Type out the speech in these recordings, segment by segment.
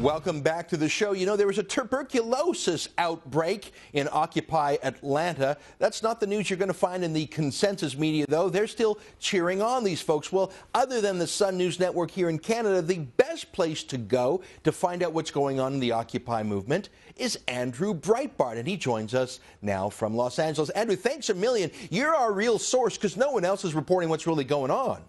Welcome back to the show. You know, there was a tuberculosis outbreak in Occupy Atlanta. That's not the news you're going to find in the consensus media, though. They're still cheering on these folks. Well, other than the Sun News Network here in Canada, the best place to go to find out what's going on in the Occupy movement is Andrew Breitbart, and he joins us now from Los Angeles. Andrew, thanks a million. You're our real source because no one else is reporting what's really going on.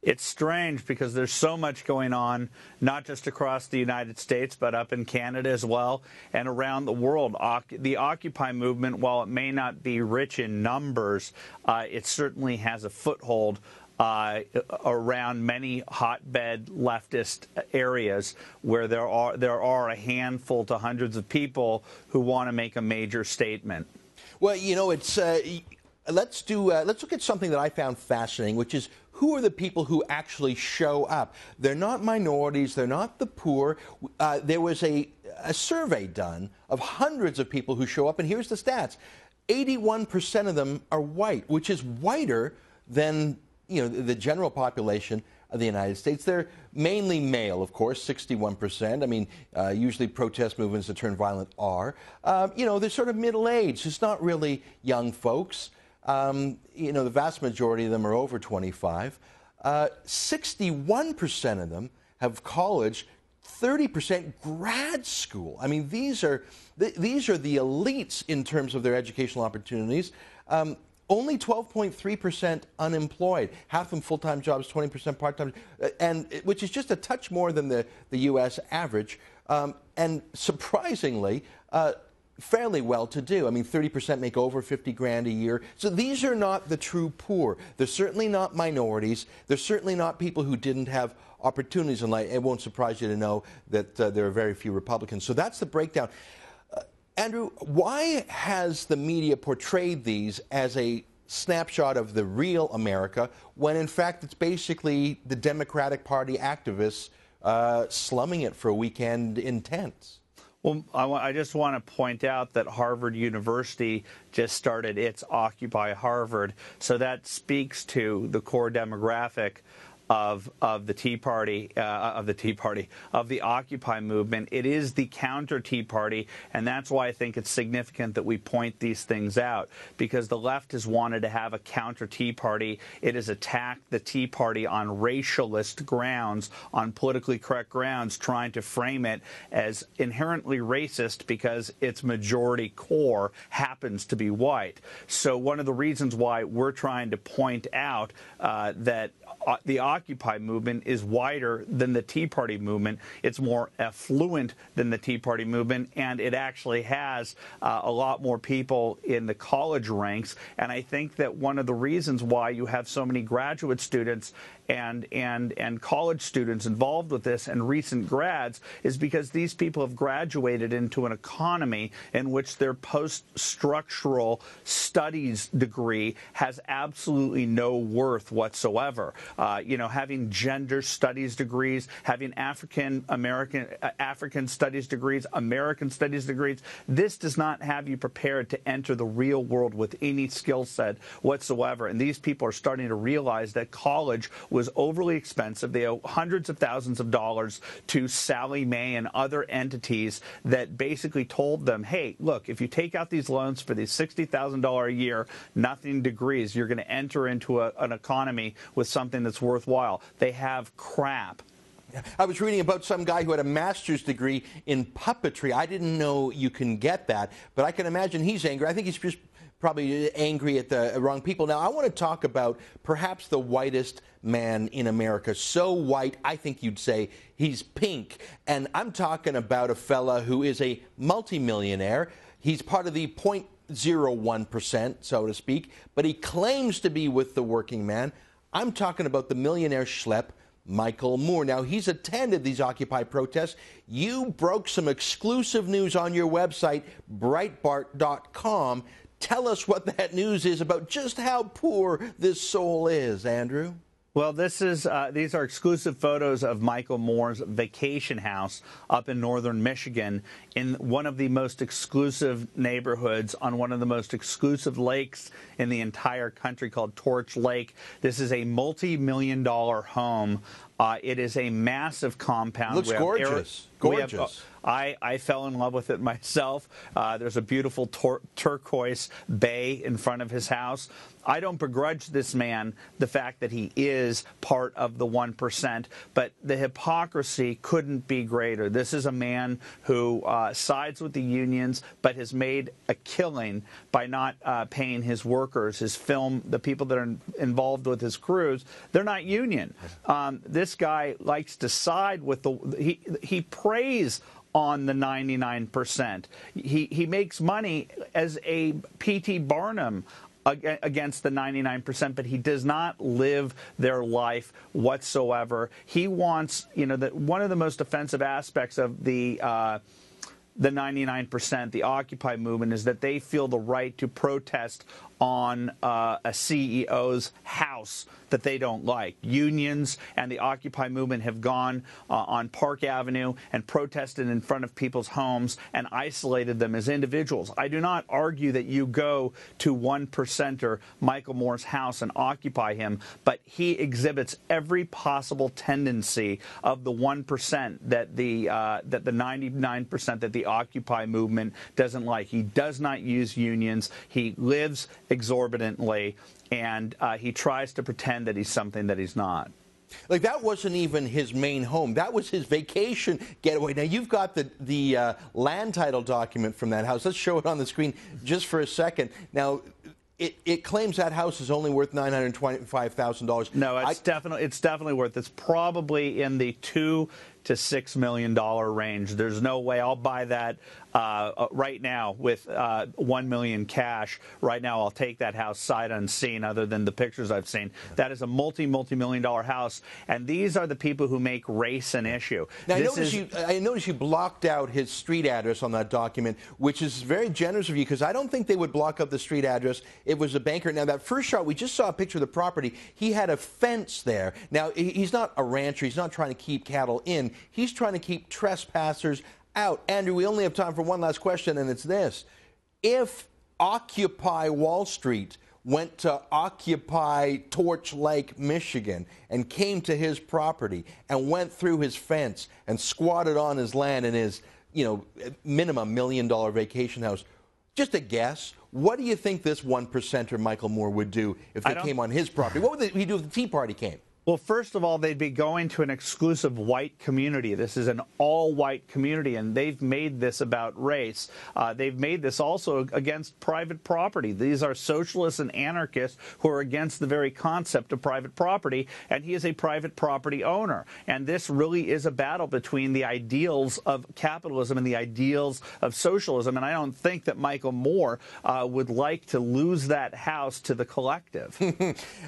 It's strange because there's so much going on, not just across the United States, but up in Canada as well and around the world. The Occupy movement, while it may not be rich in numbers, it certainly has a foothold around many hotbed leftist areas where there are a handful to hundreds of people who want to make a major statement. Well, you know, it's let's look at something that I found fascinating, which is who are the people who actually show up? They're not minorities. They're not the poor. There was a survey done of hundreds of people who show up, and here's the stats. 81% of them are white, which is whiter than, you know, the general population of the United States. They're mainly male, of course, 61%. I mean, usually protest movements that turn violent are. You know, they're sort of middle-aged. It's not really young folks. You know, the vast majority of them are over 25. 61% of them have college, 30% grad school. I mean, these are the elites in terms of their educational opportunities. Only 12.3% unemployed, half of them full-time jobs, 20% part-time, and which is just a touch more than the U.S. average. And surprisingly, fairly well-to-do. I mean, 30% make over 50 grand a year. So these are not the true poor. They're certainly not minorities. They're certainly not people who didn't have opportunities in life. It won't surprise you to know that there are very few Republicans. So that's the breakdown. Andrew, why has the media portrayed these as a snapshot of the real America when, in fact, it's basically the Democratic Party activists slumming it for a weekend in tents? Well, I just want to point out that Harvard University just started its Occupy Harvard, so that speaks to the core demographic of the Tea Party, of the Occupy movement. It is the counter Tea Party, and that's why I think it's significant that we point these things out, because the left has wanted to have a counter Tea Party. It has attacked the Tea Party on racialist grounds, on politically correct grounds, trying to frame it as inherently racist because its majority core happens to be white. So one of the reasons why we're trying to point out that the Occupy movement is wider than the Tea Party movement. It's more affluent than the Tea Party movement, and it actually has a lot more people in the college ranks. And I think that one of the reasons why you have so many graduate students and college students involved with this and recent grads is because these people have graduated into an economy in which their post-structural studies degree has absolutely no worth whatsoever. You know, having gender studies degrees, having African studies degrees, American studies degrees, this does not have you prepared to enter the real world with any skill set whatsoever. And these people are starting to realize that college was overly expensive. They owe hundreds of thousands of dollars to Sally Mae and other entities that basically told them, hey, look, if you take out these loans for these $60,000 a year, nothing degrees, you're going to enter into an economy with something that's worthwhile. They have crap. I was reading about some guy who had a master's degree in puppetry. I didn't know you can get that, but I can imagine he's angry. I think he's just probably angry at the wrong people. Now, I want to talk about perhaps the whitest man in America. So white, I think you'd say he's pink. And I'm talking about a fella who is a multimillionaire. He's part of the 0.01%, so to speak, but he claims to be with the working man. I'm talking about the millionaire schlep, Michael Moore. Now, he's attended these Occupy protests. You broke some exclusive news on your website, Breitbart.com. Tell us what that news is about just how poor this soul is, Andrew. Well, these are exclusive photos of Michael Moore's vacation house up in northern Michigan in one of the most exclusive neighborhoods on one of the most exclusive lakes in the entire country called Torch Lake. This is a multi-million-dollar home It is a massive compound. Looks gorgeous. Gorgeous. I fell in love with it myself. There's a beautiful turquoise bay in front of his house. I don't begrudge this man the fact that he is part of the 1%, but the hypocrisy couldn't be greater. This is a man who sides with the unions, but has made a killing by not paying his workers, the people that are involved with his crews. They're not union. This guy likes to side with he preys on the 99%. He makes money as a P.T. Barnum against the 99%, but he does not live their life whatsoever. He wants, one of the most offensive aspects of the 99%, the Occupy movement, is that they feel the right to protest on a CEO's house that they don't like. Unions and the Occupy movement have gone on Park Avenue and protested in front of people's homes and isolated them as individuals. I do not argue that you go to 1%er Michael Moore's house and occupy him, but he exhibits every possible tendency of the 1% that the 99% that the Occupy movement doesn't like. He does not use unions. He lives exorbitantly, and he tries to pretend that he's something that he's not. Like, that wasn't even his main home. That was his vacation getaway. Now, you've got the land title document from that house. Let's show it on the screen just for a second. Now, it claims that house is only worth $925,000. No, it's definitely worth. It's probably in the $2 to $6 million range. There's no way I'll buy that right now with $1 million cash. Right now, I'll take that house sight unseen, other than the pictures I've seen. That is a multi-million dollar house, and these are the people who make race an issue. Now, I noticed you blocked out his street address on that document, which is very generous of you, because I don't think they would block up the street address. It was a banker. Now, that first shot, we just saw a picture of the property. He had a fence there. Now, he's not a rancher. He's not trying to keep cattle in. He's trying to keep trespassers out. Andrew, we only have time for one last question, and it's this. If Occupy Wall Street went to Occupy Torch Lake, Michigan, and came to his property and went through his fence and squatted on his land in his, minimum $1 million vacation house, just a guess, what do you think this 1%er Michael Moore would do if they came on his property? What would he do if the Tea Party came? Well, first of all, they'd be going to an exclusive white community. This is an all-white community, and they've made this about race. They've made this also against private property. These are socialists and anarchists who are against the very concept of private property, and he is a private property owner. And this really is a battle between the ideals of capitalism and the ideals of socialism, and I don't think that Michael Moore would like to lose that house to the collective.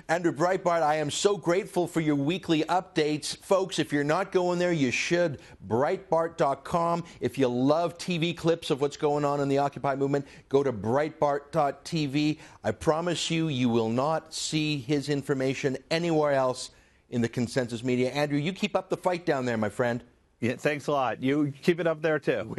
Andrew Breitbart, I am so grateful for your weekly updates. Folks, if you're not going there, you should. Breitbart.com. If you love TV clips of what's going on in the Occupy movement, go to Breitbart.tv. I promise you, you will not see his information anywhere else in the consensus media. Andrew, you keep up the fight down there, my friend. Yeah, thanks a lot. You keep it up there, too.